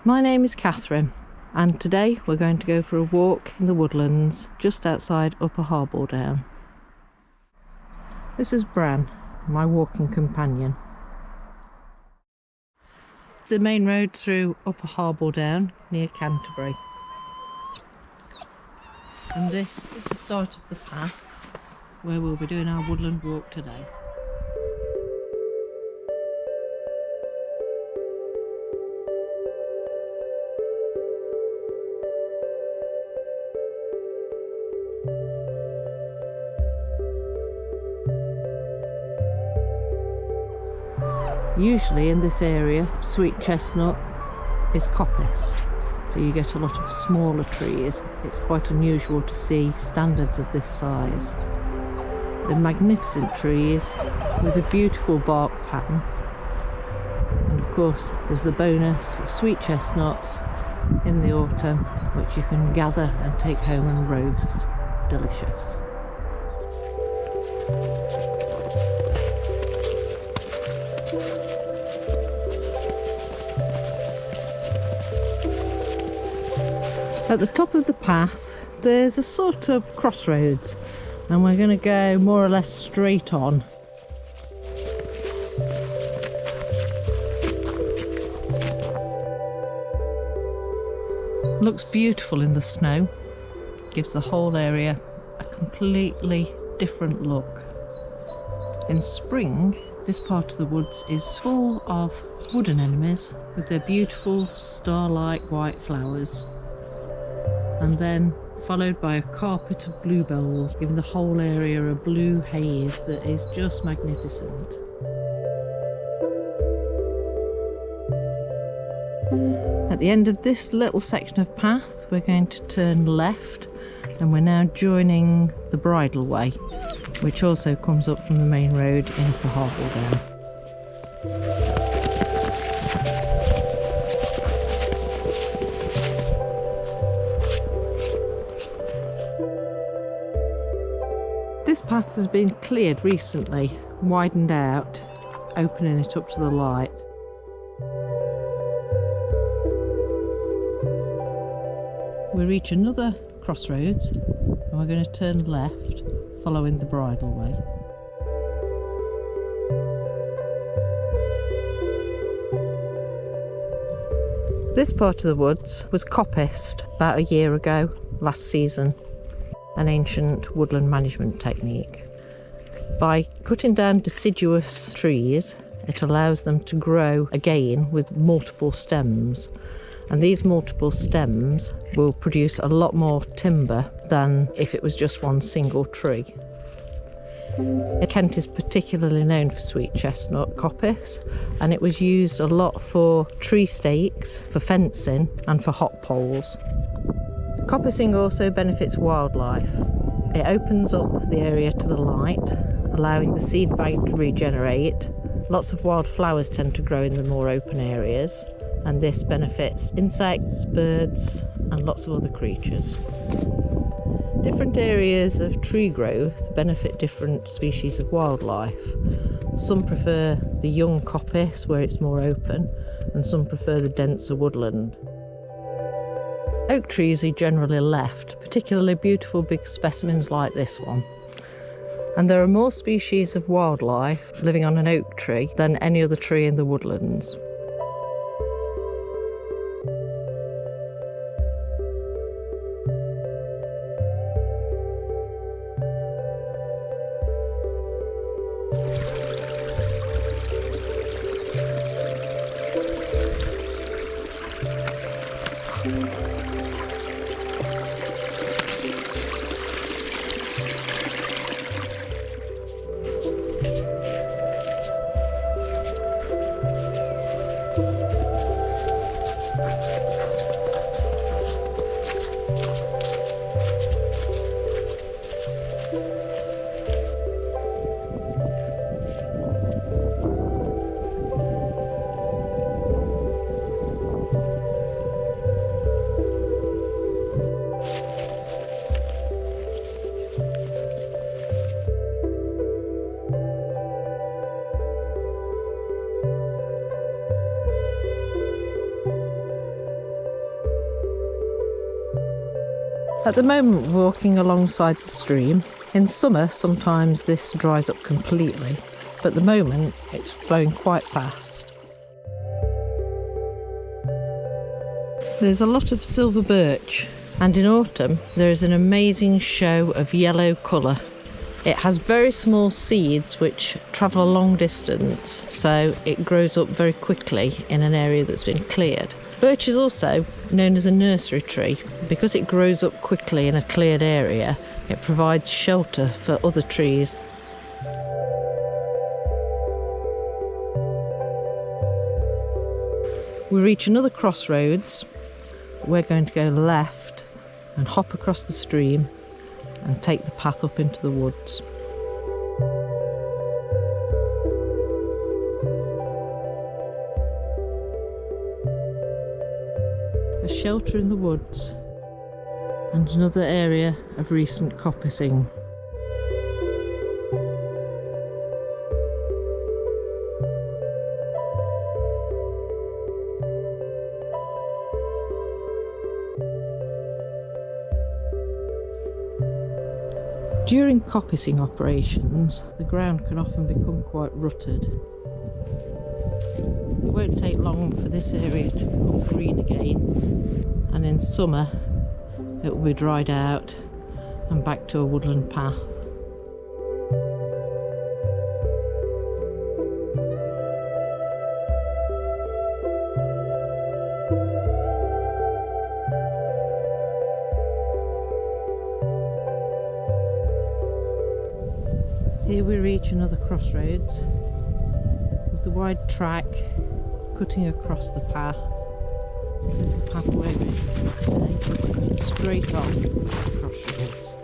My name is Catherine, and today we're going to go for a walk in the woodlands just outside Upper Harborddown. This is Bran, my walking companion. The main road through Upper Harborddown near Canterbury. And this is the start of the path where we'll be doing our woodland walk today. Usually in this area, sweet chestnut is coppiced, so you get a lot of smaller trees. It's quite unusual to see standards of this size. They're magnificent trees with a beautiful bark pattern. And of course, there's the bonus of sweet chestnuts in the autumn, which you can gather and take home and roast. Delicious. At the top of the path there's a sort of crossroads, and we're going to go more or less straight on. Looks beautiful in the snow, gives the whole area a completely different look. In spring, this part of the woods is full of wood anemones with their beautiful star-like white flowers, and then followed by a carpet of bluebells, giving the whole area a blue haze that is just magnificent. At the end of this little section of path, we're going to turn left, and we're now joining the bridle way, which also comes up from the main road in Upper Harborddown. This path has been cleared recently, widened out, opening it up to the light. We reach another crossroads and we're going to turn left, following the bridle way. This part of the woods was coppiced about a year ago, last season. An ancient woodland management technique. By cutting down deciduous trees, it allows them to grow again with multiple stems, and these multiple stems will produce a lot more timber than if it was just one single tree. Kent is particularly known for sweet chestnut coppice, and it was used a lot for tree stakes, for fencing and for hop poles. Coppicing also benefits wildlife. It opens up the area to the light, allowing the seed bank to regenerate. Lots of wild flowers tend to grow in the more open areas, and this benefits insects, birds, and lots of other creatures. Different areas of tree growth benefit different species of wildlife. Some prefer the young coppice where it's more open, and some prefer the denser woodland. Oak trees are generally left, particularly beautiful big specimens like this one. And there are more species of wildlife living on an oak tree than any other tree in the woodlands. At the moment we're walking alongside the stream. In summer sometimes this dries up completely, but at the moment it's flowing quite fast. There's a lot of silver birch, and in autumn there is an amazing show of yellow colour. It has very small seeds which travel a long distance, so it grows up very quickly in an area that's been cleared. Birch is also known as a nursery tree. Because it grows up quickly in a cleared area, it provides shelter for other trees. We reach another crossroads. We're going to go left and hop across the stream and take the path up into the woods. A shelter in the woods and another area of recent coppicing. During coppicing operations, the ground can often become quite rutted. It won't take long for this area to become green again, and in summer it will be dried out and back to a woodland path. Here we reach another crossroads with the wide track cutting across the path. This is the path we're going to take today. We're going straight on the crossroads.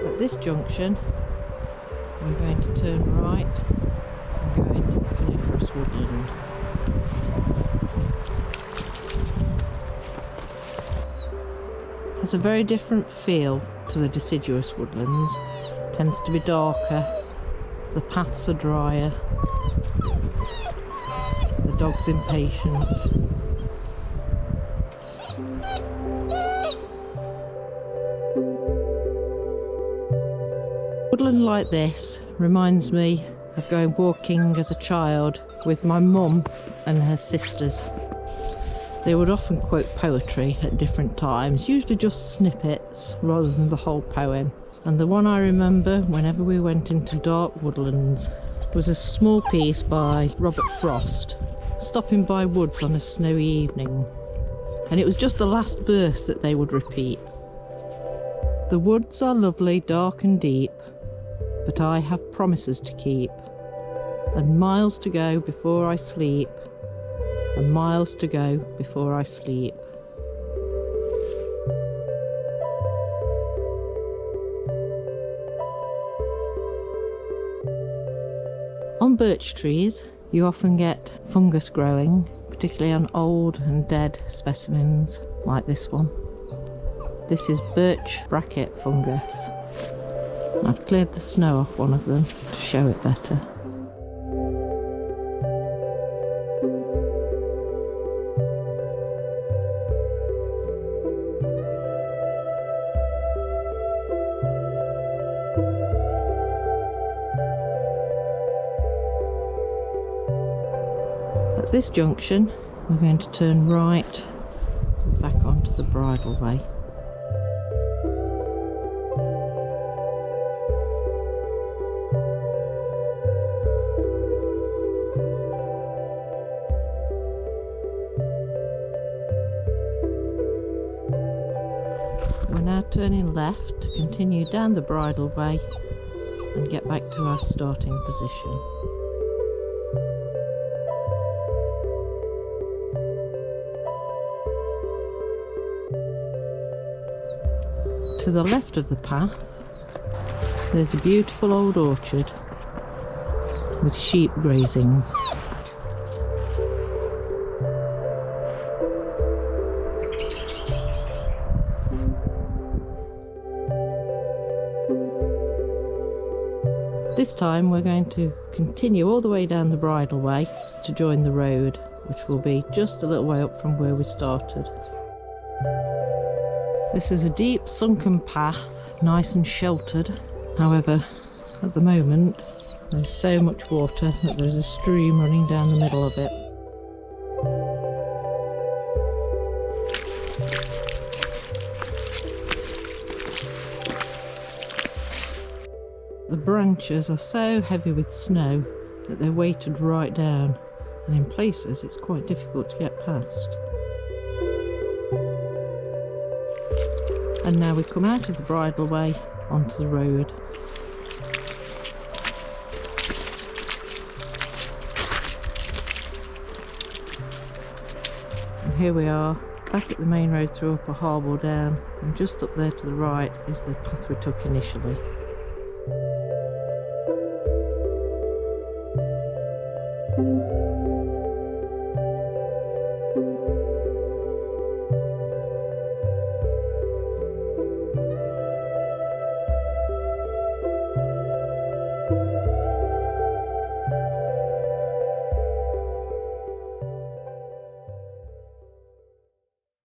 At this junction we're going to turn right and go into the coniferous woodland. Has a very different feel to the deciduous woodlands. It tends to be darker, the paths are drier, the dog's impatient. Woodland like this reminds me of going walking as a child with my mum and her sisters. They would often quote poetry at different times, usually just snippets rather than the whole poem. And the one I remember whenever we went into dark woodlands was a small piece by Robert Frost, stopping by woods on a snowy evening. And it was just the last verse that they would repeat. The woods are lovely, dark and deep, but I have promises to keep, and miles to go before I sleep, and miles to go before I sleep. On birch trees, you often get fungus growing, particularly on old and dead specimens like this one. This is birch bracket fungus. I've cleared the snow off one of them to show it better. At this junction, we're going to turn right and back onto the bridleway. We're now turning left to continue down the bridleway and get back to our starting position. To the left of the path, there's a beautiful old orchard with sheep grazing. This time we're going to continue all the way down the bridleway to join the road, which will be just a little way up from where we started. This is a deep sunken path, nice and sheltered. However, at the moment there's so much water that there's a stream running down the middle of it. The branches are so heavy with snow that they're weighted right down, and in places it's quite difficult to get past. And now we come out of the bridleway onto the road. And here we are, back at the main road through Upper Harbour Down, and just up there to the right is the path we took initially.